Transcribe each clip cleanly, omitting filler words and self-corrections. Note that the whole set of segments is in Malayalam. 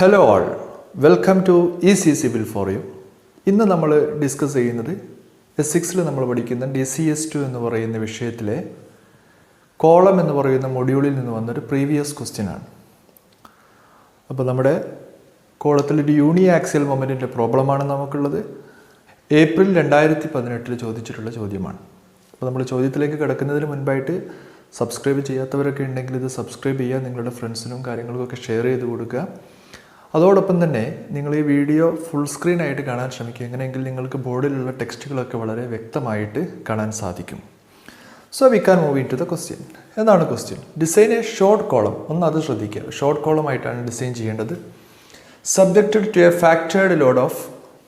Hello all, welcome to easy civil for you. ഇന്ന് നമ്മൾ ഡിസ്കസ് ചെയ്യുന്നത് S6 നമ്മൾ പഠിക്കുന്ന DCS2 എന്ന് പറയുന്ന വിഷയത്തിലെ കോളം എന്ന് പറയുന്ന മൊഡ്യൂളിൽ നിന്ന് വന്നൊരു പ്രീവിയസ് ക്വസ്റ്റ്യൻ ആണ്. അപ്പോൾ നമ്മുടെ കോളത്തിൽ ഒരു യൂണിയാക്സിയൽ മൊമെൻറ്റിൻ്റെ പ്രോബ്ലമാണ് നമുക്കുള്ളത്. ഏപ്രിൽ 2018 ചോദിച്ചിട്ടുള്ള ചോദ്യമാണ്. അപ്പോൾ നമ്മൾ ചോദ്യത്തിലേക്ക് കിടക്കുന്നതിന് മുൻപായിട്ട് സബ്സ്ക്രൈബ് ചെയ്യാത്തവരൊക്കെ ഉണ്ടെങ്കിൽ ഇത് സബ്സ്ക്രൈബ് ചെയ്യുക, നിങ്ങളുടെ ഫ്രണ്ട്സിനും കാര്യങ്ങൾക്കൊക്കെ ഷെയർ ചെയ്ത് കൊടുക്കുക. അതോടൊപ്പം തന്നെ നിങ്ങൾ ഈ വീഡിയോ ഫുൾ സ്ക്രീൻ ആയിട്ട് കാണാൻ ശ്രമിക്കുക. എങ്ങനെയെങ്കിൽ നിങ്ങൾക്ക് ബോർഡിലുള്ള ടെക്സ്റ്റുകളൊക്കെ വളരെ വ്യക്തമായിട്ട് കാണാൻ സാധിക്കും. So we can move into the question. എന്താണ് question? Design a short column. ഒന്ന് അത് ശ്രദ്ധിക്കുക, ഷോർട്ട് കോളം ആയിട്ടാണ് ഡിസൈൻ ചെയ്യേണ്ടത്. Subjected to a factored load of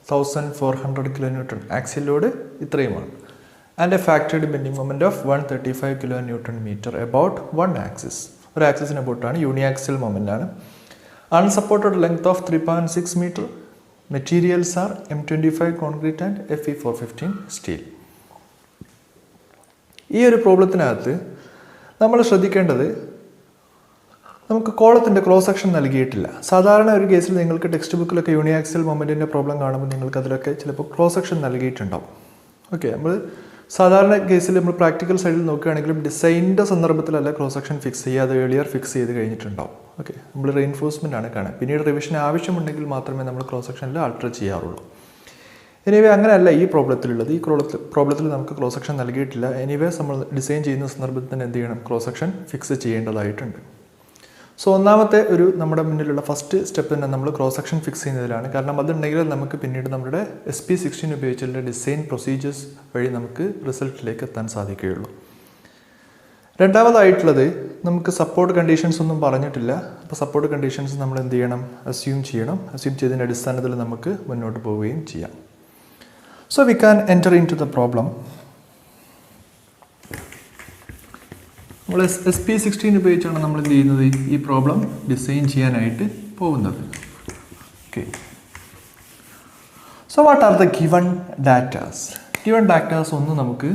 1400 kN. Axial load ഇത്രയുമാണ്. And a factored bending moment of 135 kN about one axis. ഒരു ആക്സിസിന് അബൌട്ടാണ്, യൂണിയാക്സിയൽ മൊമെൻ്റ് ആണ്. Unsupported length of 3.6 meter. Materials are M25 concrete and Fe415 steel. ഈ ഒരു പ്രോബ്ലത്തിനകത്ത് നമ്മൾ ശ്രദ്ധിക്കേണ്ടത്, നമുക്ക് കോളത്തിൻ്റെ ക്രോസ് സെക്ഷൻ നൽകിയിട്ടില്ല. സാധാരണ ഒരു കേസിൽ നിങ്ങൾക്ക് ടെക്സ്റ്റ് ബുക്കിലൊക്കെ യൂണിയാക്സിയൽ മൊമെൻറ്റിൻ്റെ പ്രോബ്ലം കാണുമ്പോൾ നിങ്ങൾക്ക് അതിലൊക്കെ ചിലപ്പോൾ ക്രോസ് സെക്ഷൻ നൽകിയിട്ടുണ്ടാവും. ഓക്കെ, നമ്മൾ സാധാരണ കേസിൽ നമ്മൾ പ്രാക്ടിക്കൽ സൈഡിൽ നോക്കുകയാണെങ്കിലും ഡിസൈനിൻ്റെ സന്ദർഭത്തിലല്ല ക്രോസ് സെക്ഷൻ ഫിക്സ് ചെയ്യുക, അത് ഏർലിയർ ഫിക്സ് ചെയ്ത് കഴിഞ്ഞിട്ടുണ്ടാവും. ഓക്കെ, നമ്മൾ റെയിൻഫോഴ്സ്മെൻ്റ് ആണ് കാണുക. പിന്നീട് റിവിഷൻ ആവശ്യമുണ്ടെങ്കിൽ മാത്രമേ നമ്മൾ ക്രോസ് സെക്ഷനിൽ ആൾട്ടർ ചെയ്യാറുള്ളൂ. എനിവേ അങ്ങനെയല്ല ഈ പ്രോബ്ലത്തിലുള്ളത്. ഈ പ്രോബ്ലത്തിൽ നമുക്ക് ക്രോസ് സെക്ഷൻ നൽകിയിട്ടില്ല. എനിവേ നമ്മൾ ഡിസൈൻ ചെയ്യുന്ന സന്ദർഭത്തിൽ തന്നെ എന്ത് ചെയ്യണം? ക്രോസ് സെക്ഷൻ ഫിക്സ് ചെയ്യേണ്ടതായിട്ടുണ്ട്. സോ ഒന്നാമത്തെ ഒരു നമ്മുടെ മുന്നിലുള്ള ഫസ്റ്റ് സ്റ്റെപ്പ് തന്നെ നമ്മൾ ക്രോസ് സെക്ഷൻ ഫിക്സ് ചെയ്യുന്നതിലാണ്. കാരണം അതുണ്ടെങ്കിൽ നമുക്ക് പിന്നീട് നമ്മുടെ SP16 ഉപയോഗിച്ചുള്ള ഡിസൈൻ പ്രൊസീജിയേഴ്സ് വഴി നമുക്ക് റിസൾട്ടിലേക്ക് എത്താൻ സാധിക്കുകയുള്ളൂ. രണ്ടാമതായിട്ടുള്ളത്, നമുക്ക് സപ്പോർട്ട് കണ്ടീഷൻസ് ഒന്നും പറഞ്ഞിട്ടില്ല. അപ്പോൾ സപ്പോർട്ട് കണ്ടീഷൻസ് നമ്മൾ എന്ത് ചെയ്യണം? അസ്യൂം ചെയ്യണം. അസ്യൂം ചെയ്തതിൻ്റെ അടിസ്ഥാനത്തിൽ നമുക്ക് മുന്നോട്ട് പോവുകയും ചെയ്യാം. So we can enter into the problem. നമ്മൾ SP16 ഉപയോഗിച്ചാണ് നമ്മൾ എന്ത് ചെയ്യുന്നത്? ഈ പ്രോബ്ലം ഡിസൈൻ ചെയ്യാനായിട്ട് പോകുന്നത്. Okay, so what are the given datas? Given datas ഒന്ന് നമുക്ക്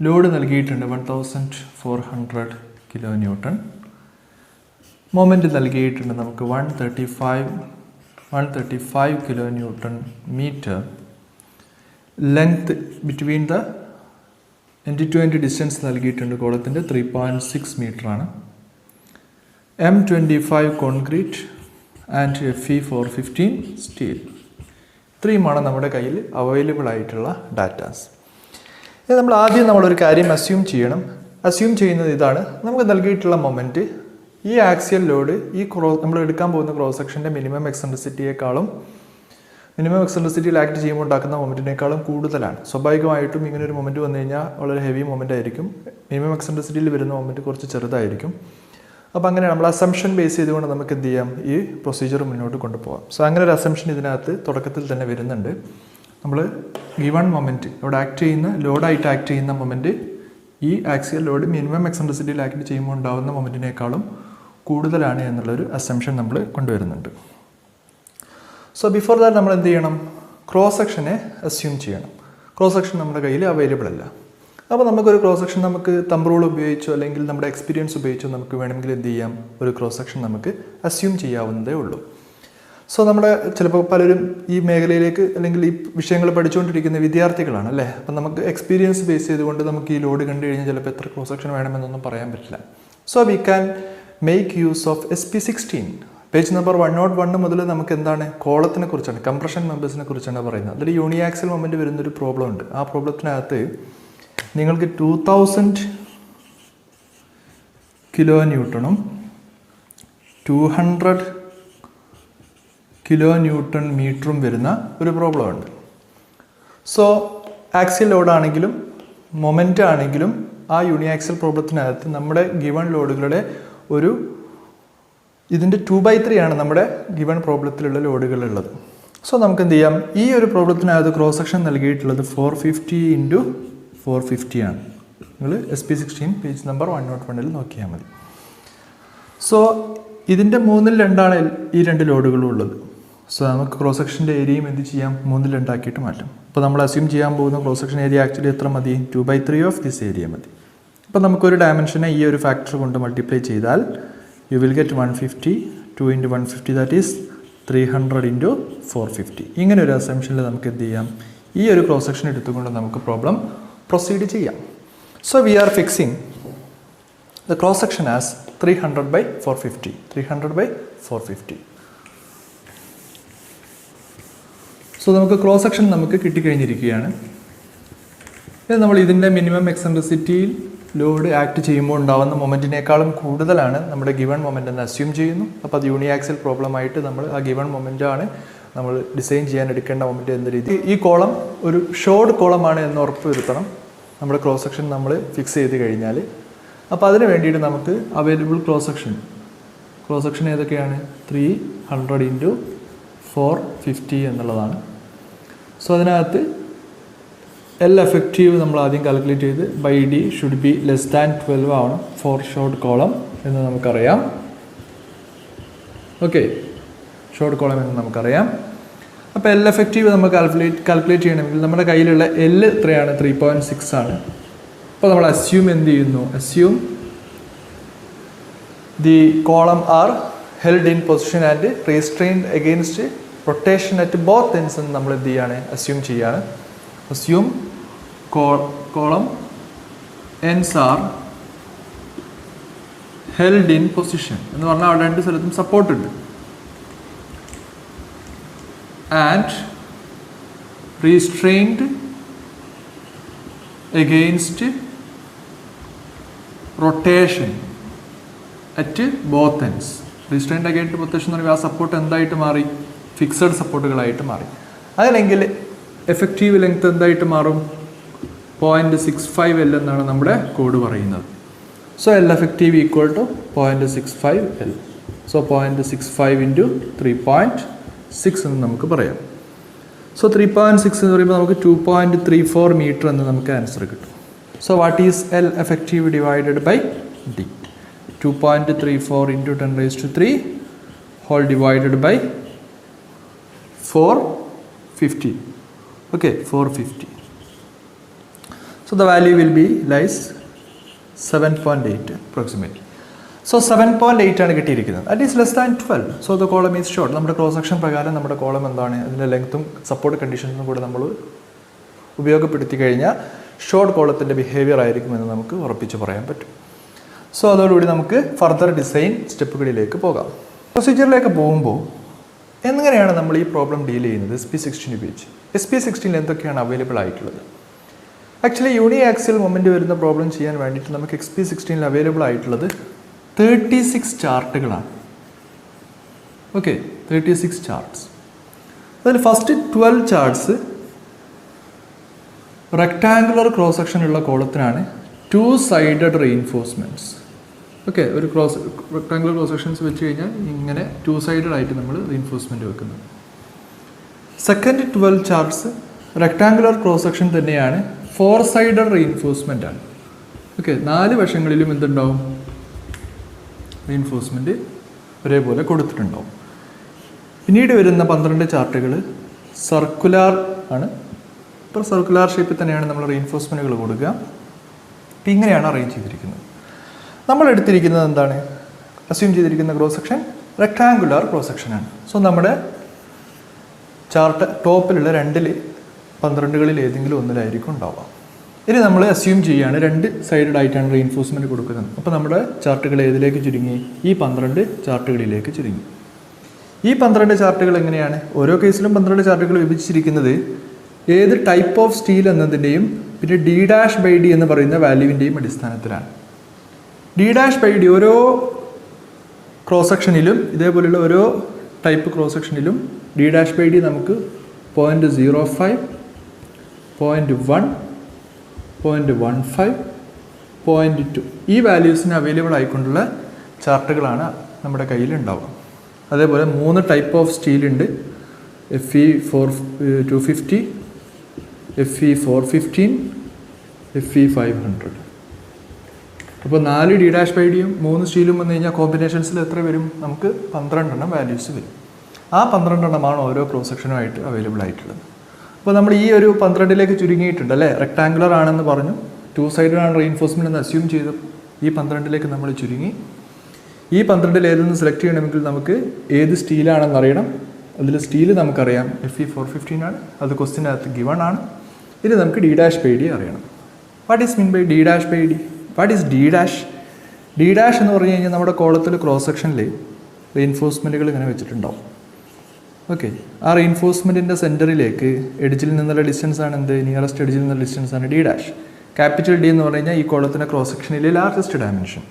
ലോഡ് നൽകിയിട്ടുണ്ട് 1400 kN. മൊമെൻറ്റ് നൽകിയിട്ടുണ്ട് നമുക്ക് 135 kN. Length between the end to end distance നൽകിയിട്ടുണ്ട് കോളത്തിൻ്റെ 3.6 മീറ്ററാണ്. M25 concrete and Fe415 steel. ഇത്രയുമാണ് നമ്മുടെ കയ്യിൽ അവൈലബിൾ ആയിട്ടുള്ള ഡാറ്റാസ്. ഇത് നമ്മൾ ആദ്യം നമ്മളൊരു കാര്യം അസ്യൂം ചെയ്യണം. അസ്യൂം ചെയ്യുന്നത് ഇതാണ്: നമുക്ക് നൽകിയിട്ടുള്ള മൊമെൻറ്റ് ഈ ആക്സിയൽ ലോഡ് ഈ നമ്മൾ എടുക്കാൻ പോകുന്ന ക്രോസ് സെക്ഷൻ്റെ മിനിമം എക്സെൻട്രിസിറ്റിയിൽ ആക്ട് ചെയ്യുമ്പോൾ ഉണ്ടാക്കുന്ന മൊമെൻറ്റിനേക്കാളും കൂടുതലാണ്. സ്വാഭാവികമായിട്ടും ഇങ്ങനെ ഒരു മൊമെൻറ്റ് വന്നു കഴിഞ്ഞാൽ വളരെ ഹെവി മൊമെൻ്റ് ആയിരിക്കും. മിനിമം എക്സെൻട്രിസിറ്റിയിൽ വരുന്ന മൊമെൻറ്റ് കുറച്ച് ചെറുതായിരിക്കും. അപ്പോൾ അങ്ങനെ നമ്മൾ അസംഷൻ ബേസ് ചെയ്തുകൊണ്ട് നമുക്ക് എന്ത് ചെയ്യാം? ഈ പ്രൊസീജിയർ മുന്നോട്ട് കൊണ്ടുപോകാം. സോ അങ്ങനെ ഒരു അസംഷൻ ഇതിനകത്ത് തുടക്കത്തിൽ തന്നെ വരുന്നുണ്ട്. നമ്മൾ ഗിവൺ മൊമെൻറ്റ് ഇവിടെ ലോഡായിട്ട് ആക്ട് ചെയ്യുന്ന മൊമെൻറ്റ് ഈ ആക്സിയൽ ലോഡ് മിനിമം എക്സെൻട്രിസിറ്റിയിൽ ആക്ട് ചെയ്യുമ്പോൾ ഉണ്ടാകുന്ന മൊമെൻറ്റിനേക്കാളും കൂടുതലാണ് എന്നുള്ളൊരു അസംഷൻ നമ്മൾ കൊണ്ടുവരുന്നുണ്ട്. സോ ബിഫോർ ദാറ്റ് നമ്മൾ എന്ത് ചെയ്യണം? ക്രോസ് സെക്ഷനെ അസ്യൂം ചെയ്യണം. ക്രോസ് സെക്ഷൻ നമ്മുടെ കയ്യിൽ അവൈലബിൾ അല്ല. അപ്പോൾ നമുക്കൊരു ക്രോസ് സെക്ഷൻ നമുക്ക് തമ്പ് റൂൾ ഉപയോഗിച്ചോ അല്ലെങ്കിൽ നമ്മുടെ എക്സ്പീരിയൻസ് ഉപയോഗിച്ചോ നമുക്ക് വേണമെങ്കിൽ എന്ത് ചെയ്യാം? ഒരു ക്രോസ് സെക്ഷൻ നമുക്ക് അസ്യൂം ചെയ്യാവുന്നതേ ഉള്ളൂ. സോ നമ്മുടെ ചിലപ്പോൾ പലരും ഈ മേഖലയിലേക്ക് അല്ലെങ്കിൽ ഈ വിഷയങ്ങൾ പഠിച്ചുകൊണ്ടിരിക്കുന്ന വിദ്യാർത്ഥികളാണ് അല്ലേ? അപ്പം നമുക്ക് എക്സ്പീരിയൻസ് ബേസ് ചെയ്തുകൊണ്ട് നമുക്ക് ഈ ലോഡ് കണ്ടു കഴിഞ്ഞാൽ ചിലപ്പോൾ എത്ര ക്രോസ് സെക്ഷൻ വേണമെന്നൊന്നും പറയാൻ പറ്റില്ല. So we can make use of SP16. Page number 101 മുതൽ നമുക്ക് എന്താണ്? കോളത്തിനെ കുറിച്ചാണ്, കംപ്രഷൻ മെമ്പേഴ്സിനെ കുറിച്ചാണ് പറയുന്നത്. അതിൽ യൂണിയാക്സിയൽ മൊമെൻറ്റ് വരുന്നൊരു പ്രോബ്ലം ഉണ്ട്. ആ പ്രോബ്ലത്തിനകത്ത് നിങ്ങൾക്ക് 2000 kN 200 kN വരുന്ന ഒരു പ്രോബ്ലം ഉണ്ട്. സോ ആക്സിയൽ ലോഡാണെങ്കിലും മൊമെൻ്റ് ആണെങ്കിലും ആ യൂണിയാക്സിയൽ പ്രോബ്ലത്തിനകത്ത് നമ്മുടെ ഗിവൺ ലോഡുകളുടെ ഇതിൻ്റെ 2/3 ആണ് നമ്മുടെ ഗിവൺ പ്രോബ്ലത്തിലുള്ള ലോഡുകളുള്ളത്. സോ നമുക്ക് എന്ത് ചെയ്യാം? ഈ ഒരു പ്രോബ്ലത്തിനകത്ത് ക്രോസ് സെക്ഷൻ നൽകിയിട്ടുള്ളത് 450 × 450 ആണ്. നിങ്ങൾ SP16 പേജ് നമ്പർ 101 നോക്കിയാൽ മതി. സോ ഇതിൻ്റെ 2/3 ഈ രണ്ട് ലോഡുകളും ഉള്ളത്. സോ നമുക്ക് ക്രോസ് സെക്ഷൻ്റെ ഏരിയയും എന്ത് ചെയ്യാം? 3/2 മാറ്റാം. അപ്പോൾ നമ്മൾ അസ്യൂം ചെയ്യാൻ പോകുന്ന ക്രോസ് സെക്ഷൻ ഏരിയ ആക്ച്വലി എത്ര മതി? 2/3 ഓഫ് ദിസ് ഏരിയ മതി. അപ്പോൾ നമുക്കൊരു ഡയമെൻഷനെ ഈ ഒരു ഫാക്ടർ കൊണ്ട് മൾട്ടിപ്ലൈ ചെയ്താൽ you will get 150 2 into 150 that is 300 into 450. ഇങ്ങനെ ഒരു അസംഷനിൽ നമുക്ക് എന്ത് ചെയ്യാം, ഈ ഒരു ക്രോസ് സെക്ഷൻ എടുത്തുകൊണ്ട് നമുക്ക് പ്രോബ്ലം പ്രൊസീഡ് ചെയ്യാം. So we are fixing the cross section as 300/450. 300/450. So നമുക്ക് ക്രോസ് സെക്ഷൻ നമുക്ക് കിട്ടിക്കഴിഞ്ഞിരിക്കുകയാണ്. ഇത് നമ്മൾ ഇതിൻ്റെ മിനിമം എക്സെൻട്രിസിറ്റിയിൽ ലോഡ് ആക്ട് ചെയ്യുമ്പോൾ ഉണ്ടാകുന്ന മൊമെൻറ്റിനേക്കാളും കൂടുതലാണ് നമ്മുടെ ഗിവൺ മൊമെൻ്റ് എന്ന് അസ്യൂം ചെയ്യുന്നു. അപ്പോൾ അത് യൂണിയാക്സിൽ പ്രോബ്ലം ആയിട്ട് നമ്മൾ ആ ഗിവൺ മൊമെൻ്റാണ് നമ്മൾ ഡിസൈൻ ചെയ്യാൻ എടുക്കേണ്ട മൊമെൻറ്റ് എന്ന രീതി. ഈ കോളം ഒരു ഷോർട്ട് കോളമാണ് എന്ന് ഉറപ്പ് വരുത്തണം നമ്മുടെ ക്രോസ് സെക്ഷൻ നമ്മൾ ഫിക്സ് ചെയ്ത് കഴിഞ്ഞാൽ. അപ്പോൾ അതിന് വേണ്ടിയിട്ട് നമുക്ക് അവൈലബിൾ ക്രോസ് സെക്ഷൻ ഏതൊക്കെയാണ്? 300 into 450 എന്നുള്ളതാണ്. സോ അതിനകത്ത് എൽ എഫക്റ്റീവ് നമ്മൾ ആദ്യം കാൽക്കുലേറ്റ് ചെയ്ത് by D should be less than 12 ആണ് ഫോർ ഷോർട്ട് കോളം എന്ന് നമുക്കറിയാം. ഓക്കെ, ഷോർട്ട് കോളം എന്ന് നമുക്കറിയാം. അപ്പോൾ എൽ എഫക്റ്റീവ് നമ്മൾ കാൽക്കുലേറ്റ് ചെയ്യണമെങ്കിൽ നമ്മുടെ കയ്യിലുള്ള എൽ എത്രയാണ്? 3.6 ആണ്. അപ്പോൾ നമ്മൾ അസ്യൂം എന്ത് ചെയ്യുന്നു? Assume the column are held in position and restrained against rotation at both ends എന്ന് നമ്മൾ എന്ത് ചെയ്യാണ്? അസ്യൂം ചെയ്യാണ്. Assume column ends are held in position എന്ന് പറഞ്ഞാൽ അവിടെ രണ്ട് സ്ഥലത്തും സപ്പോർട്ട് ഉണ്ട്. And restrained against rotation at both ends. Restrained against rotation എന്ന് പറയുമ്പോൾ ആ സപ്പോർട്ട് എന്തായിട്ട് മാറി? ഫിക്സഡ് സപ്പോർട്ടുകളായിട്ട് മാറി. അതല്ലെങ്കിൽ എഫക്റ്റീവ് ലെങ്ത് എന്തായിട്ട് മാറും? 0.65 L എന്നാണ് നമ്മുടെ കോഡ് പറയുന്നത്. So L effective equal to 0.65 L. So 0.65 into 3.6 എന്ന് നമുക്ക് പറയാം. സോ 3.6 എന്ന് പറയുമ്പോൾ നമുക്ക് 2.34 മീറ്റർ എന്ന് നമുക്ക് ആൻസർ കിട്ടും. So what is L effective divided by D? 2.34 into 10⁻³ whole divided by 450. Okay, 450. So the value will be lies 7.8 approximately. So 7.8 ആണ് കിട്ടിയിരിക്കുന്നത്. That is less than 12. So the column is short. നമ്മുടെ ക്രോസ് സെക്ഷൻ പ്രകാരം നമ്മുടെ കോളം എന്താണ്? അതിൻ്റെ ലെങ്ത്തും സപ്പോർട്ട് കണ്ടീഷൻസും കൂടെ നമ്മൾ ഉപയോഗപ്പെടുത്തി കഴിഞ്ഞാൽ ഷോർട്ട് കോളത്തിൻ്റെ ബിഹേവിയർ ആയിരിക്കുമെന്ന് നമുക്ക് ഉറപ്പിച്ച് പറയാൻ പറ്റും. സോ അതോടുകൂടി നമുക്ക് ഫർദർ ഡിസൈൻ സ്റ്റെപ്പുകളിലേക്ക് പോകാം. പ്രൊസീജിയറിലേക്ക് പോകുമ്പോൾ എങ്ങനെയാണ് നമ്മൾ ഈ പ്രോബ്ലം ഡീൽ ചെയ്യുന്നത്? SP16 ഉപയോഗിച്ച്. SP16 എന്തൊക്കെയാണ് അവൈലബിൾ ആയിട്ടുള്ളത്? ആക്ച്വലി യൂണിയാക്സിൽ മൊമെൻറ്റ് വരുന്ന പ്രോബ്ലം ചെയ്യാൻ വേണ്ടിയിട്ട് നമുക്ക് SP16 അവൈലബിൾ ആയിട്ടുള്ളത് 36 ചാർട്ടുകളാണ്. Okay, 36 charts. അതിൽ first 12 charts rectangular cross section ഉള്ള കോളത്തിനാണ് 2 sided റീഇൻഫോഴ്സ്മെൻറ്റ്സ്. ഓക്കെ, ഒരു റെക്ടാങ്കുലർ ക്രോസ് സെക്ഷൻസ് വെച്ച് കഴിഞ്ഞാൽ ഇങ്ങനെ 2 sided ആയിട്ട് നമ്മൾ റീഇൻഫോഴ്സ്മെൻറ്റ് വെക്കുന്നത്. Second 12 charts rectangular cross section തന്നെയാണ് 4 sided റീഇൻഫോഴ്സ്മെൻ്റ് ആണ്. ഓക്കെ, 4 വശങ്ങളിലും എന്തുണ്ടാവും? റീഇൻഫോഴ്സ്മെൻറ്റ് ഒരേപോലെ കൊടുത്തിട്ടുണ്ടാവും. പിന്നീട് വരുന്ന 12 ചാർട്ടുകൾ സർക്കുലാർ ആണ്. ഇപ്പോൾ സർക്കുലാർ ഷേപ്പിൽ തന്നെയാണ് നമ്മൾ റീഇൻഫോഴ്സ്മെൻറ്റുകൾ കൊടുക്കുക. അപ്പം ഇങ്ങനെയാണ് അറേഞ്ച് ചെയ്തിരിക്കുന്നത്. നമ്മൾ എടുത്തിരിക്കുന്നത് എന്താണ്? അസ്യൂം ചെയ്തിരിക്കുന്ന ക്രോസ് സെക്ഷൻ റെക്ടാങ്കുലർ ക്രോസ് സെക്ഷനാണ്. സോ നമ്മുടെ ചാർട്ട് ടോപ്പിലുള്ള 12 ഏതെങ്കിലും ഒന്നിലായിരിക്കും ഉണ്ടാവുക. ഇനി നമ്മൾ അസ്യൂം ചെയ്യുകയാണ് 2 സൈഡഡ് ആയിട്ടാണ് റീഇൻഫോഴ്സ്മെൻറ്റ് കൊടുക്കുന്നത്. അപ്പോൾ നമ്മുടെ ചാർട്ടുകൾ ഏതിലേക്ക് ചുരുങ്ങി? ഈ 12 ചാർട്ടുകളിലേക്ക് ചുരുങ്ങി. ഈ 12 ചാർട്ടുകൾ എങ്ങനെയാണ്? ഓരോ കേസിലും 12 ചാർട്ടുകൾ വിഭജിച്ചിരിക്കുന്നത് ഏത് ടൈപ്പ് ഓഫ് സ്റ്റീൽ എന്നതിൻ്റെയും പിന്നെ D'/D എന്ന് പറയുന്ന വാല്യൂവിൻ്റെയും അടിസ്ഥാനത്തിലാണ്. D'/D ഓരോ ക്രോസ് സെക്ഷനിലും ഇതേപോലെയുള്ള ഓരോ ടൈപ്പ് ക്രോസ് സെക്ഷനിലും D'/D നമുക്ക് 0.05, 0.1, 0.15, 0.2 ഈ വാല്യൂസിന് അവൈലബിൾ ആയിക്കൊണ്ടുള്ള ചാർട്ടുകളാണ് നമ്മുടെ കയ്യിൽ ഉണ്ടാവുക. അതേപോലെ 3 type of സ്റ്റീലുണ്ട്. Fe250, Fe415, Fe500. അപ്പോൾ 4 D'/Dയും 3 സ്റ്റീലും വന്നു കഴിഞ്ഞാൽ കോമ്പിനേഷൻസിൽ എത്ര വരും? നമുക്ക് 12 വാല്യൂസ് വരും. ആ 12 ഓരോ ക്രോസ് സെക്ഷനുമായിട്ട് അവൈലബിൾ ആയിട്ടുള്ളത്. അപ്പോൾ നമ്മൾ ഈ ഒരു 12 ചുരുങ്ങിയിട്ടുണ്ട് അല്ലേ? റെക്ടാങ്കുലർ ആണെന്ന് പറഞ്ഞു, 2 sided ആണ് റീഇൻഫോഴ്സ്മെൻറ്റ് എന്ന് അസ്യൂം ചെയ്തു. ഈ 12 നമ്മൾ ചുരുങ്ങി. ഈ 12 ഏതെന്ന് സെലക്ട് ചെയ്യണമെങ്കിൽ നമുക്ക് ഏത് സ്റ്റീലാണെന്ന് അറിയണം. അതിൽ സ്റ്റീൽ നമുക്കറിയാം Fe415 ആണ്, അത് ക്വസ്റ്റിനകത്ത് ഗിവൺ ആണ്. ഇനി നമുക്ക് D'/D അറിയണം. What is mean by D'/D? What is D'? D' എന്ന് പറഞ്ഞു കഴിഞ്ഞാൽ നമ്മുടെ കോളത്തിൽ ക്രോസ് സെക്ഷനിൽ റീഇൻഫോഴ്സ്മെൻറ്റുകൾ ഇങ്ങനെ വെച്ചിട്ടുണ്ടാവും. ഓക്കെ, ആ റീഇൻഫോഴ്സ്മെൻറ്റിൻ്റെ സെൻറ്ററിലേക്ക് എഡ്ജിൽ നിന്നുള്ള ഡിസ്റ്റൻസ് ആണ് എന്ത്? നിയറസ്റ്റ് എഡ്ജിൽ നിന്നുള്ള ഡിസ്റ്റൻസ് ആണ് D'. ക്യാപിറ്റൽ D എന്ന് പറഞ്ഞു കഴിഞ്ഞാൽ ഈ കോളത്തിൻ്റെ ക്രോസ് സെക്ഷനിലെ ലാർജസ്റ്റ് ഡയമെൻഷൻ.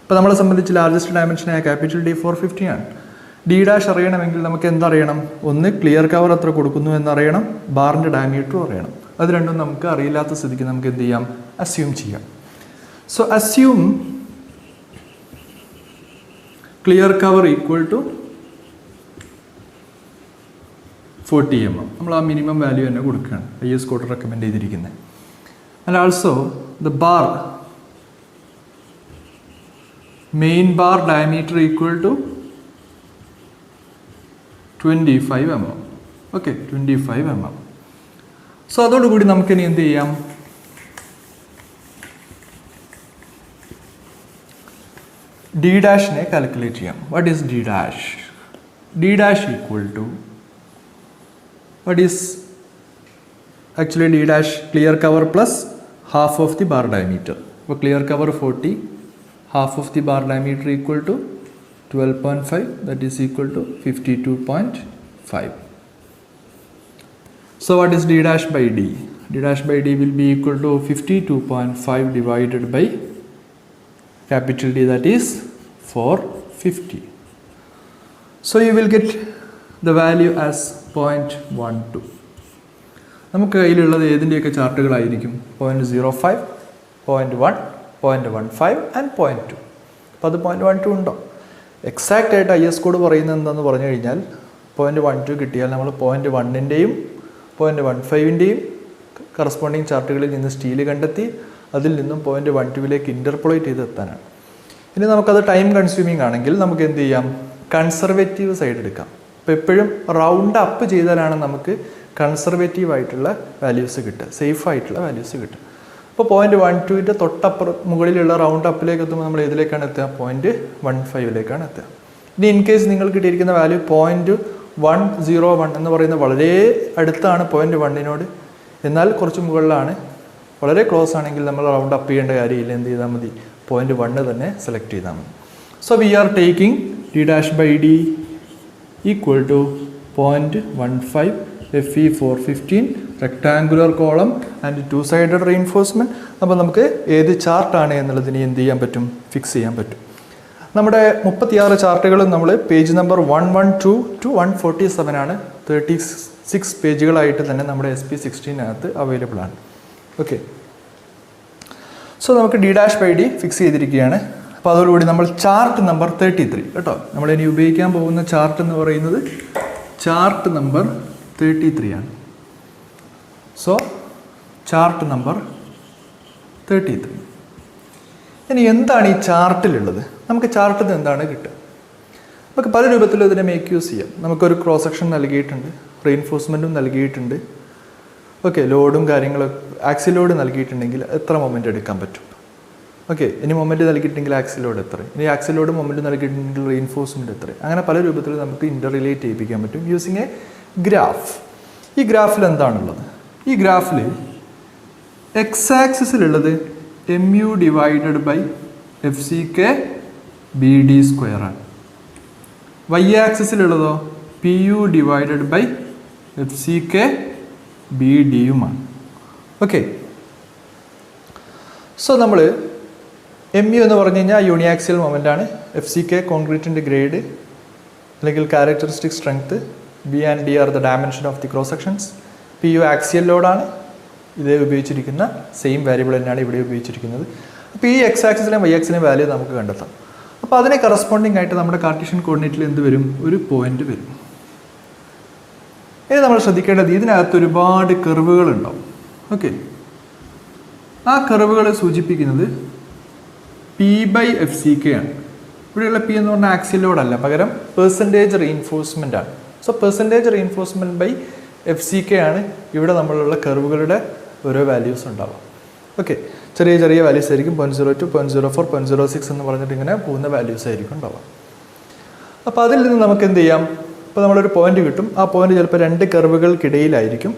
ഇപ്പോൾ നമ്മളെ സംബന്ധിച്ച് ലാർജസ്റ്റ് ഡയമെൻഷനായ ക്യാപിറ്റൽ D 450 ആണ്. D' അറിയണമെങ്കിൽ നമുക്ക് എന്തറിയണം? ഒന്ന് ക്ലിയർ കവർ എത്ര കൊടുക്കുന്നു എന്നറിയണം, ബാറിൻ്റെ ഡയമീറ്ററും അറിയണം. അത് രണ്ടും നമുക്ക് അറിയില്ലാത്ത സ്ഥിതിക്ക് നമുക്ക് എന്ത് ചെയ്യാം? അസ്യൂം ചെയ്യാം. So assume clear cover equal to 40 mm. നമ്മൾ ആ മിനിമം വാല്യൂ തന്നെ കൊടുക്കുകയാണ്, IS കോഡ് റെക്കമെൻഡ് ചെയ്തിരിക്കുന്നത്. And also the bar main bar diameter equal to 25 mm. Okay, 25 mm. So അതോടുകൂടി നമുക്കിനി എന്ത് ചെയ്യാം? D' കാൽക്കുലേറ്റ് ചെയ്യാം. What is D'? D' equal to what is actually D' clear cover plus half of the bar diameter. So clear cover 40, half of the bar diameter equal to 12.5, that is equal to 52.5. So what is D' by D? D' by D will be equal to 52.5 divided by capital D, that is 450. So you will get the value as 0.12. നമുക്ക് കയ്യിലുള്ളത് ഏതിൻ്റെയൊക്കെ ചാർട്ടുകളായിരിക്കും? 0.05, 0.1, 0.15 ആൻഡ് 0.2. അപ്പോൾ അത് 0.12 ഉണ്ടോ? എക്സാക്റ്റ് ആയിട്ട് IS കോഡ് പറയുന്നത് എന്താണെന്ന് പറഞ്ഞു കഴിഞ്ഞാൽ 0.12 കിട്ടിയാൽ നമ്മൾ 0.1ൻ്റെയും 0.15ൻ്റെയും കറസ്പോണ്ടിങ് ചാർട്ടുകളിൽ നിന്ന് സ്റ്റീൽ കണ്ടെത്തി അതിൽ നിന്നും 0.12ലേക്ക് ഇൻ്റർപോളേറ്റ് ചെയ്ത് എത്താനാണ്. ഇനി നമുക്കത് ടൈം കൺസ്യൂമിങ് ആണെങ്കിൽ നമുക്ക് എന്ത് ചെയ്യാം? കൺസർവേറ്റീവ് സൈഡ് എടുക്കാം. അപ്പോൾ എപ്പോഴും റൗണ്ട് അപ്പ് ചെയ്താലാണ് നമുക്ക് കൺസർവേറ്റീവ് ആയിട്ടുള്ള വാല്യൂസ് കിട്ടുക, സേഫ് ആയിട്ടുള്ള വാല്യൂസ് കിട്ടുക. അപ്പോൾ 0.12ൻ്റെ തൊട്ടപ്പുറം മുകളിലുള്ള റൗണ്ട് അപ്പിലേക്ക് എത്തുമ്പോൾ നമ്മൾ ഏതിലേക്കാണ് എത്തുക? 0.15ലേക്കാണ് എത്തുക. ഇനി ഇൻ കേസ് നിങ്ങൾ കിട്ടിയിരിക്കുന്ന വാല്യൂ 0.101 എന്ന് പറയുന്നത് വളരെ അടുത്താണ് 0.1നോട്, എന്നാൽ കുറച്ച് മുകളിലാണ്, വളരെ ക്ലോസ് ആണെങ്കിൽ നമ്മൾ റൗണ്ട് അപ്പ് ചെയ്യേണ്ട കാര്യമില്ല. എന്ത് ചെയ്താൽ മതി? 0.1 തന്നെ സെലക്ട് ചെയ്താൽ മതി. So we are taking D' by D equal to 0.15 Fe415 rectangular column and two-sided reinforcement. അപ്പോൾ നമുക്ക് ഏത് ചാർട്ടാണ് എന്നുള്ളതിന് എന്ത് ചെയ്യാൻ പറ്റും? ഫിക്സ് ചെയ്യാൻ പറ്റും. നമ്മുടെ 36 ചാർട്ടുകളും നമ്മൾ പേജ് നമ്പർ 112 to 147 ആണ്. 36 പേജുകളായിട്ട് തന്നെ നമ്മുടെ SP16 അവൈലബിൾ ആണ്. ഓക്കെ, സോ നമുക്ക് D' by D ഫിക്സ് ചെയ്തിരിക്കുകയാണ്. അപ്പോൾ അതോടുകൂടി നമ്മൾ ചാർട്ട് നമ്പർ 33 കേട്ടോ, നമ്മളിനി ഉപയോഗിക്കാൻ പോകുന്ന ചാർട്ട് എന്ന് പറയുന്നത് ചാർട്ട് നമ്പർ 33 ആണ്. So chart number 33. ഇനി എന്താണ് ഈ ചാർട്ടിലുള്ളത്? നമുക്ക് ചാർട്ടിൽ നിന്ന് എന്താണ് കിട്ടുക? നമുക്ക് പല രൂപത്തിലും ഇതിനെ മേക്ക് യൂസ് ചെയ്യാം. നമുക്കൊരു ക്രോസ് സെക്ഷൻ നൽകിയിട്ടുണ്ട്, റീഇൻഫോഴ്സ്മെൻറ്റും നൽകിയിട്ടുണ്ട്. ഓക്കെ, ലോഡും കാര്യങ്ങളും ആക്സിൽ ലോഡ് നൽകിയിട്ടുണ്ടെങ്കിൽ എത്ര മൊമെൻ്റ് എടുക്കാൻ പറ്റും? ഓക്കെ, ഇനി മൊമെൻറ്റ് നൽകിയിട്ടുണ്ടെങ്കിൽ ആക്സിൽ ലോഡ് എത്ര, ഇനി ആക്സിൽ ലോഡ് മൊമെൻറ്റ് നൽകിയിട്ടുണ്ടെങ്കിൽ റീഇൻഫോഴ്സ്മെൻറ്റ് എത്ര, അങ്ങനെ പല രൂപത്തിൽ നമുക്ക് ഇൻ്റർ റിലേറ്റ് ചെയ്യിപ്പിക്കാൻ പറ്റും യൂസിങ് എ ഗ്രാഫ്. ഈ ഗ്രാഫിൽ എന്താണുള്ളത്? ഈ ഗ്രാഫിൽ എക്സ് ആക്സിസിലുള്ളത് MU divided by FCK BD square ആണ്. വൈ ആക്സിസിലുള്ളതോ PU ഡിവൈഡഡ് ബൈ FCK BDയുമാണ്. ഓക്കെ, സോ നമ്മൾ MU എന്ന് പറഞ്ഞു കഴിഞ്ഞാൽ യൂണിയാക്സിയൽ മൊമെൻ്റ് ആണ്. FCK കോൺക്രീറ്റിൻ്റെ ഗ്രേഡ് അല്ലെങ്കിൽ characteristic strength. B and D are the dimension of the cross sections. PU axial ലോഡാണ്. ഇത് ഉപയോഗിച്ചിരിക്കുന്ന സെയിം വാരിയബിൾ തന്നെയാണ് ഇവിടെ ഉപയോഗിച്ചിരിക്കുന്നത്. അപ്പോൾ ഈ എക്സ് ആക്സിസിലെയും വൈ ആക്സിലെയും വാല്യൂ നമുക്ക് കണ്ടെത്താം. അപ്പോൾ അതിനെ കറസ്പോണ്ടിങ് ആയിട്ട് നമ്മുടെ കാർട്ടീഷ്യൻ കോർഡിനേറ്റിൽ എന്ത് വരും? ഒരു പോയിന്റ് വരും. ഇനി നമ്മൾ ശ്രദ്ധിക്കേണ്ടത് ഇതിനകത്ത് ഒരുപാട് കർവുകൾ ഉണ്ടാവും. ഓക്കെ, ആ കർവുകൾ സൂചിപ്പിക്കുന്നത് P/FCK ആണ്. ഇവിടെയുള്ള P എന്ന് പറഞ്ഞാൽ ആക്സിയൽ ലോഡ് അല്ല, പകരം പെർസെൻറ്റേജ് റീഇൻഫോഴ്സ്മെൻ്റ് ആണ്. So percentage reinforcement by FCK ആണ് ഇവിടെ നമ്മളുള്ള കർവുകളുടെ ഓരോ വാല്യൂസ് ഉണ്ടാവുക. ഓക്കെ, ചെറിയ ചെറിയ വാല്യൂസ് ആയിരിക്കും. 0.02, 0.04, 0.06 എന്ന് പറഞ്ഞിട്ട് ഇങ്ങനെ പോകുന്ന വാല്യൂസ് ആയിരിക്കും ഉണ്ടാവുക. അപ്പോൾ അതിൽ നിന്ന് നമുക്ക് എന്ത് ചെയ്യാം? ഇപ്പോൾ നമ്മളൊരു പോയിന്റ് കിട്ടും. ആ പോയിന്റ് ചിലപ്പോൾ 2 കർവുകൾക്കിടയിലായിരിക്കും.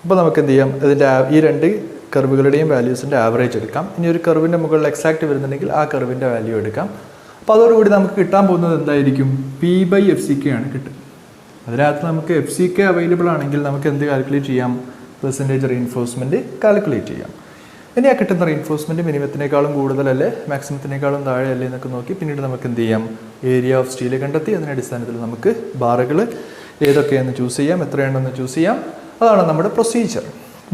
അപ്പോൾ നമുക്ക് എന്ത് ചെയ്യാം? ഇതിൻ്റെ ഈ 2 കർവുകളുടെയും വാല്യൂസിൻ്റെ ആവറേജ് എടുക്കാം. ഇനി ഒരു കർവിൻ്റെ മുകളിൽ എക്സാക്റ്റ് വരുന്നുണ്ടെങ്കിൽ ആ കർവിൻ്റെ വാല്യൂ എടുക്കാം. അപ്പോൾ അതോടുകൂടി നമുക്ക് കിട്ടാൻ പോകുന്നത് എന്തായിരിക്കും? P/FCK ആണ് കിട്ടുക. അതിനകത്ത് നമുക്ക് FCK അവൈലബിൾ ആണെങ്കിൽ നമുക്ക് എന്ത് കാൽക്കുലേറ്റ് ചെയ്യാം? പെർസെൻറ്റേജ് റീഇൻഫോഴ്സ്മെൻറ്റ് കാൽക്കുലേറ്റ് ചെയ്യാം. ഇനി ആ കിട്ടുന്ന റീഇൻഫോഴ്സ്മെൻറ്റ് മിനിമത്തിനേക്കാളും കൂടുതലല്ലേ മാക്സിമത്തിനേക്കാളും താഴെയല്ലേ എന്നൊക്കെ നോക്കി പിന്നീട് നമുക്ക് എന്ത് ചെയ്യാം? ഏരിയ ഓഫ് സ്റ്റീൽ കണ്ടെത്തി അതിൻ്റെ അടിസ്ഥാനത്തിൽ നമുക്ക് ബാറുകൾ ഏതൊക്കെയെന്ന് ചൂസ് ചെയ്യാം, എത്രയുണ്ടെന്ന് ചൂസ് ചെയ്യാം. അതാണ് നമ്മുടെ പ്രൊസീജിയർ.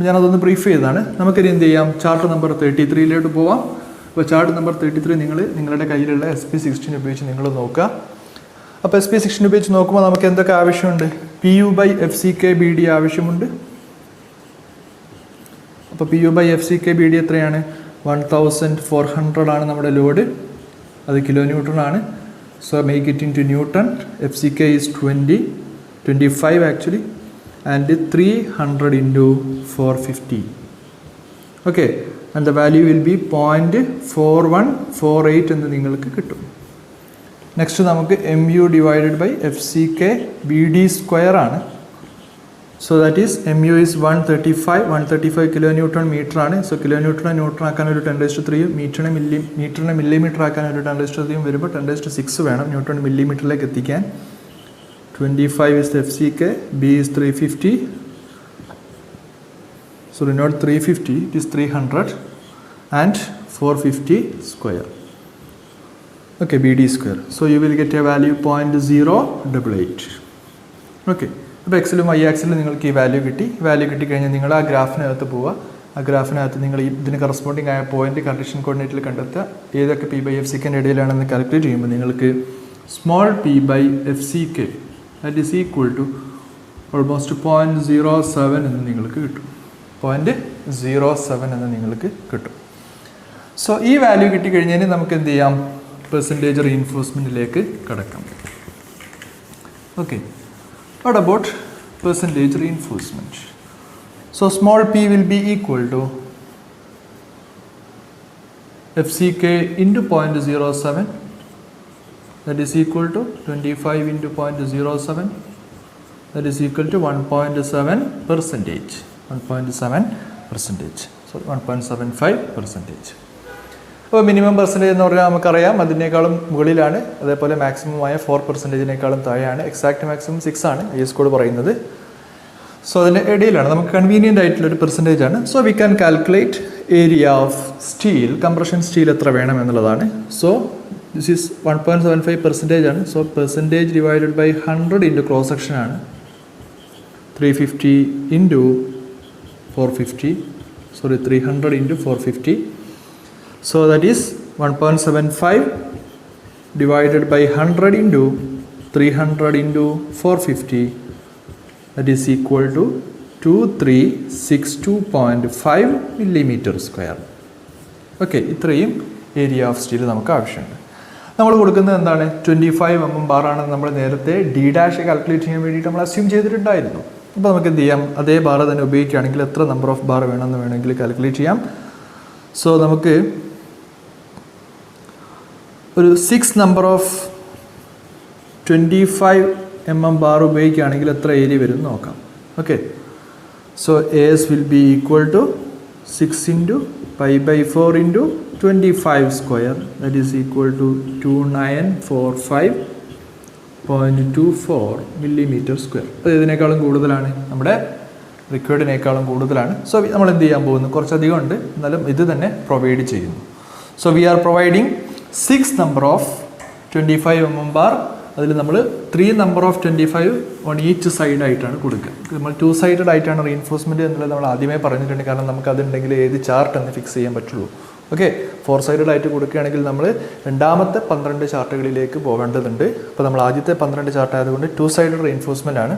ഞാനതൊന്ന് ബ്രീഫ് ചെയ്താണ്. നമുക്കിനി എന്ത് ചെയ്യാം? ചാർട്ട് നമ്പർ 33 പോവാം. അപ്പോൾ ചാർട്ട് നമ്പർ 33 നിങ്ങളുടെ കയ്യിലുള്ള SP16 ഉപയോഗിച്ച് നിങ്ങൾ നോക്കുക. അപ്പോൾ SP16 ഉപയോഗിച്ച് നോക്കുമ്പോൾ നമുക്ക് എന്തൊക്കെ ആവശ്യമുണ്ട്? PU/FCK BD ആവശ്യമുണ്ട്. അപ്പോൾ PU/FCK BD എത്രയാണ്? 1400 ആണ് നമ്മുടെ ലോഡ്. അത് കിലോ ന്യൂട്ടൺ ആണ്. So make it in two newton. FCK is 25 actually. And 300 into 450. Okay, and the value will be 0.4148 എന്ന് നിങ്ങൾക്ക് കിട്ടും. നെക്സ്റ്റ് നമുക്ക് MU divided by FCK BD square ആണ്. So that is MU is 135 kilonewton meter ആണ്. So kilonewton ന്യൂട്ടൺ ആക്കാൻ ഒരു 10⁻³ മീറ്ററിനെ മില്ലിമീറ്റർ ആക്കാൻ ഒരു 10⁻³ വരുമ്പോൾ 10⁻⁶ വേണം ന്യൂട്ടൺ മില്ലിമീറ്ററിലേക്ക് എത്തിക്കാൻ. 25 is the FCK, B is 350, sorry not 350, it is 300 and 450 square. Okay, BD square. So you will get a value 0.088. Okay, അപ്പോൾ എക്സിലും y ആക്സിലും നിങ്ങൾക്ക് ഈ വാല്യൂ കിട്ടിക്കഴിഞ്ഞാൽ നിങ്ങൾ ആ ഗ്രാഫിനകത്ത് പോവുക. ആ ഗ്രാഫിനകത്ത് നിങ്ങൾ ഇതിന് കറസ്പോണ്ടിങ് ആയ പോയിന്റ് കണ്ടീഷൻ കോർഡിനേറ്റിൽ കണ്ടെത്തുക. ഏതൊക്കെ P/FCK ഇടയിലാണെന്ന് കാൽക്കുലേറ്റ് ചെയ്യുമ്പോൾ നിങ്ങൾക്ക് small P/FCK that is equal to almost 0.07 എന്ന് നിങ്ങൾക്ക് കിട്ടും. 0.07 എന്ന് നിങ്ങൾക്ക് കിട്ടും. സോ ഈ വാല്യൂ കിട്ടിക്കഴിഞ്ഞാൽ നമുക്ക് എന്ത് ചെയ്യാം? പെർസെൻറ്റേജ് റീഇൻഫോഴ്സ്മെൻറ്റിലേക്ക് കടക്കാം. Okay, what about percentage reinforcement? So small p will be equal to FCK into 0.07. That is equal to 25 into 0.07. That is equal to 1.7%. 1.7%. So 1.75%. അപ്പോൾ മിനിമം പെർസെൻറ്റേജ് എന്ന് പറഞ്ഞാൽ നമുക്കറിയാം അതിനേക്കാളും മുകളിലാണ്. അതേപോലെ മാക്സിമമായ 4%-നേക്കാളും താഴെയാണ്. എക്സാക്ട് മാക്സിമം 6 ആണ് IS കോഡ് പറയുന്നത്. സോ അതിൻ്റെ ഇടയിലാണ്. നമുക്ക് കൺവീനിയൻ്റ് ആയിട്ടുള്ളൊരു പെർസെൻറ്റേജ് ആണ്. So we can calculate area of steel, compression steel എത്ര വേണം എന്നുള്ളതാണ്. സോ this is 1.75% ആണ്. So percentage divided by 100 into cross section ആണ്. 350 into 450, sorry 300 into 450. So that is 1.75 divided by 100 into 300 into 450. That is equal to 2362.5 millimeter square. Okay, ഇത്രയും ഏരിയ ഓഫ് സ്റ്റീൽ നമുക്ക് ആവശ്യമുണ്ട്. നമ്മൾ കൊടുക്കുന്നത് എന്താണ്? 25 mm ബാറാണ്. നമ്മൾ നേരത്തെ D' കാൽക്കുലേറ്റ് ചെയ്യാൻ വേണ്ടിയിട്ട് നമ്മൾ അസ്യൂം ചെയ്തിട്ടുണ്ടായിരുന്നു. അപ്പോൾ നമുക്ക് എന്ത് ചെയ്യാം? അതേ ബാർ തന്നെ ഉപയോഗിക്കുകയാണെങ്കിൽ എത്ര നമ്പർ ഓഫ് ബാർ വേണമെന്ന് വേണമെങ്കിൽ കാൽക്കുലേറ്റ് ചെയ്യാം. സോ നമുക്ക് ഒരു 6 നമ്പർ ഓഫ് 25 mm ബാർ ഉപയോഗിക്കുകയാണെങ്കിൽ എത്ര ഏരിയ വരും എന്ന് നോക്കാം. Okay, so AS will be equal to 6 into pi/4 into 25 square. That is equal to 2945.24 millimeter square. അത് ഇതിനേക്കാളും കൂടുതലാണ്, നമ്മുടെ റിക്വയർഡിനേക്കാളും കൂടുതലാണ്. സോ നമ്മൾ എന്ത് ചെയ്യാൻ പോകുന്നു? കുറച്ചധികം ഉണ്ട്, എന്നാലും ഇത് തന്നെ പ്രൊവൈഡ് ചെയ്യുന്നു. So we are providing 6 number of 25 mm bar. അതിൽ നമ്മൾ 3 number of 25 on each side ആയിട്ടാണ് കൊടുക്കുക. നമ്മൾ 2 സൈഡഡ് ആയിട്ടാണ് റീഇൻഫോഴ്സ്മെൻറ്റ് എന്നുള്ളത് നമ്മൾ ആദ്യമേ പറഞ്ഞിട്ടുണ്ട്. കാരണം നമുക്ക് അതുണ്ടെങ്കിൽ ഏത് ചാർട്ട് എന്ന് ഫിക്സ് ചെയ്യാൻ പറ്റുള്ളൂ. ഓക്കെ, 4 സൈഡഡ് ആയിട്ട് കൊടുക്കുകയാണെങ്കിൽ നമ്മൾ രണ്ടാമത്തെ 12 ചാർട്ടുകളിലേക്ക് പോകേണ്ടതുണ്ട്. അപ്പോൾ നമ്മൾ ആദ്യത്തെ 12 ചാർട്ട് ആയതുകൊണ്ട് 2 സൈഡഡ് റീഇൻഫോഴ്സ്മെൻ്റ് ആണ്.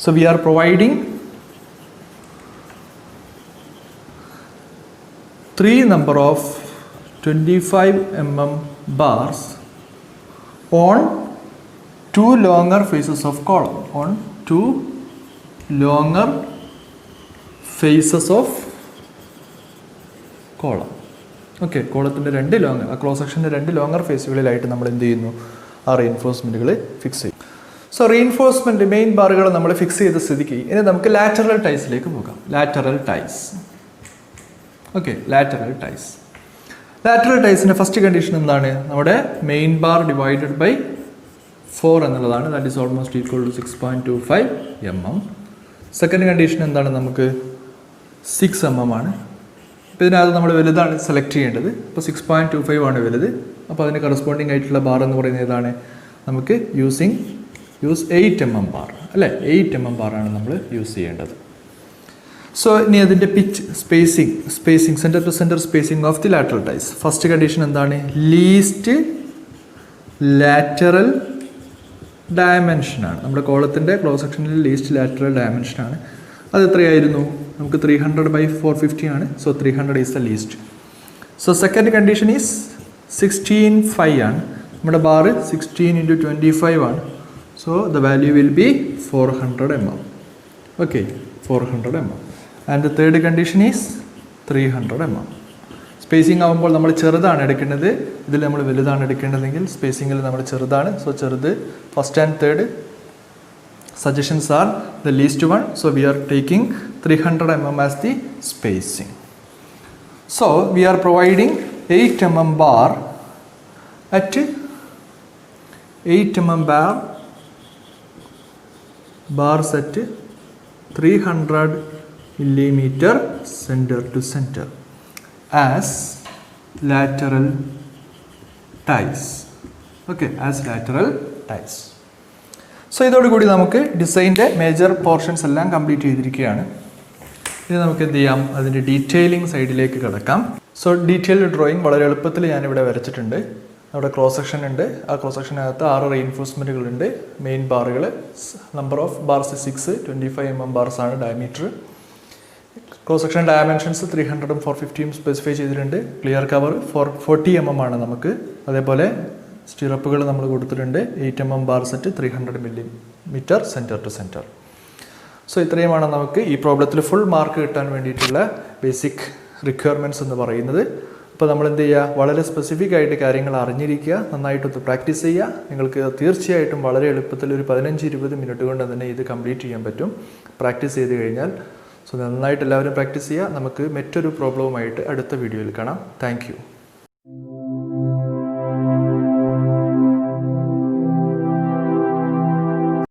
So we are providing 3 number of 25 mm bars on 2 longer faces of column. On 2 longer faces of കോളം. ഓക്കെ, കോളത്തിൻ്റെ രണ്ട് ലോങ്ങർ, ആ ക്രോസ് സെക്ഷൻ്റെ രണ്ട് ലോങ്ങർ ഫേസുകളിലായിട്ട് നമ്മൾ എന്ത് ചെയ്യുന്നു, ആ റീഇൻഫോഴ്സ്മെൻറ്റുകൾ ഫിക്സ് ചെയ്യും. സോ റീഇൻഫോഴ്സ്മെൻറ്റ് മെയിൻ ബാറുകൾ നമ്മൾ ഫിക്സ് ചെയ്ത സ്ഥിതിക്ക് ഇനി നമുക്ക് ലാറ്ററൽ ടൈസിലേക്ക് പോകാം. Lateral ties. Okay, lateral ties. Lateral ടൈസിൻ്റെ ഫസ്റ്റ് കണ്ടീഷൻ എന്താണ്? നമ്മുടെ മെയിൻ ബാർ ഡിവൈഡഡ് ബൈ 4 എന്നുള്ളതാണ്. That is almost equal to 6.25 mm. Second condition എന്താണ്? നമുക്ക് 6 mm ആണ്. അപ്പോൾ ഇതിനകത്ത് നമ്മൾ വലുതാണ് സെലക്ട് ചെയ്യേണ്ടത്. അപ്പോൾ 6.25 ആണ് വലുത്. അപ്പോൾ അതിന് കറസ്പോണ്ടിങ് ആയിട്ടുള്ള ബാർ എന്ന് പറയുന്നത് ഏതാണ്? നമുക്ക് യൂസ് 8 mm ബാർ അല്ലേ? 8 mm ബാറാണ് നമ്മൾ യൂസ് ചെയ്യേണ്ടത്. സോ ഇനി അതിൻ്റെ pitch spacing centre to centre spacing of the lateral ties. First condition എന്താണ്? ലീസ്റ്റ് ലാറ്ററൽ ഡയമെൻഷനാണ്. നമ്മുടെ കോളത്തിൻ്റെ ക്ലോസ് സെക്ഷനിൽ ലീസ്റ്റ് ലാറ്ററൽ ഡയമെൻഷനാണ്. അത് എത്രയായിരുന്നു? നമുക്ക് 300/450 ആണ്. So 300 is the least. So second condition is 16.5 ആണ്. നമ്മുടെ ബാർ 16 × 25 ആണ്. So the value will be 400 mm. Okay, 400 mm. And the third condition is 300 mm. Spacing ആകുമ്പോൾ നമ്മൾ ചെറുതാണ് എടുക്കേണ്ടത്. ഇതിൽ നമ്മൾ വലുതാണ് എടുക്കേണ്ടതെങ്കിൽ സ്പേസിങ്ങിൽ നമ്മൾ ചെറുതാണ്. സോ ചെറുത്. First and third suggestions are the least one. So we are taking 300 mm as the spacing. So we are providing 8 mm bar at 8 mm bars at 300 millimeter center to center as lateral ties. Okay, as lateral ties. So ഇതോടുകൂടി നമുക്ക് ഡിസൈൻ്റെ മേജർ പോർഷൻസ് എല്ലാം കംപ്ലീറ്റ് ചെയ്തിരിക്കുകയാണ്. ഇനി നമുക്ക് എന്ത് ചെയ്യാം? അതിൻ്റെ ഡീറ്റെയിലിംഗ് സൈഡിലേക്ക് കിടക്കാം. സോ ഡീറ്റെയിൽഡ് ഡ്രോയിങ് വളരെ എളുപ്പത്തിൽ ഞാനിവിടെ വരച്ചിട്ടുണ്ട്. അവിടെ ക്രോസ് സെക്ഷൻ ഉണ്ട്. ആ ക്രോസ് സെക്ഷനകത്ത് 6 റീഇൻഫോഴ്സ്മെൻറ്റുകളുണ്ട്. മെയിൻ ബാറുകൾ number of bars 6, 25 mm bars ആണ് diameter. Cross section dimensions 300 450 specify ചെയ്തിട്ടുണ്ട്. ക്ലിയർ കവർ 40 mm ആണ് നമുക്ക്. അതേപോലെ സ്റ്റിറപ്പുകൾ നമ്മൾ കൊടുത്തിട്ടുണ്ട്. 8 mm bar set 300 millimeter centre to centre. So ഇത്രയുമാണ് നമുക്ക് ഈ പ്രോബ്ലത്തിൽ ഫുൾ മാർക്ക് കിട്ടാൻ വേണ്ടിയിട്ടുള്ള ബേസിക് റിക്വയർമെൻറ്റ്സ് എന്ന് പറയുന്നത്. അപ്പോൾ നമ്മൾ എന്ത് ചെയ്യുക? വളരെ സ്പെസിഫിക് ആയിട്ട് കാര്യങ്ങൾ അറിഞ്ഞിരിക്കുക, നന്നായിട്ടൊന്ന് പ്രാക്ടീസ് ചെയ്യുക. നിങ്ങൾക്ക് തീർച്ചയായിട്ടും വളരെ എളുപ്പത്തിൽ ഒരു 15-20 മിനിറ്റ് കൊണ്ട് തന്നെ ഇത് കംപ്ലീറ്റ് ചെയ്യാൻ പറ്റും പ്രാക്ടീസ് ചെയ്ത് കഴിഞ്ഞാൽ. സോ നന്നായിട്ട് എല്ലാവരും പ്രാക്ടീസ് ചെയ്യുക. നമുക്ക് മറ്റൊരു പ്രോബ്ലവുമായിട്ട് അടുത്ത വീഡിയോയിൽ കാണാം. Thank you.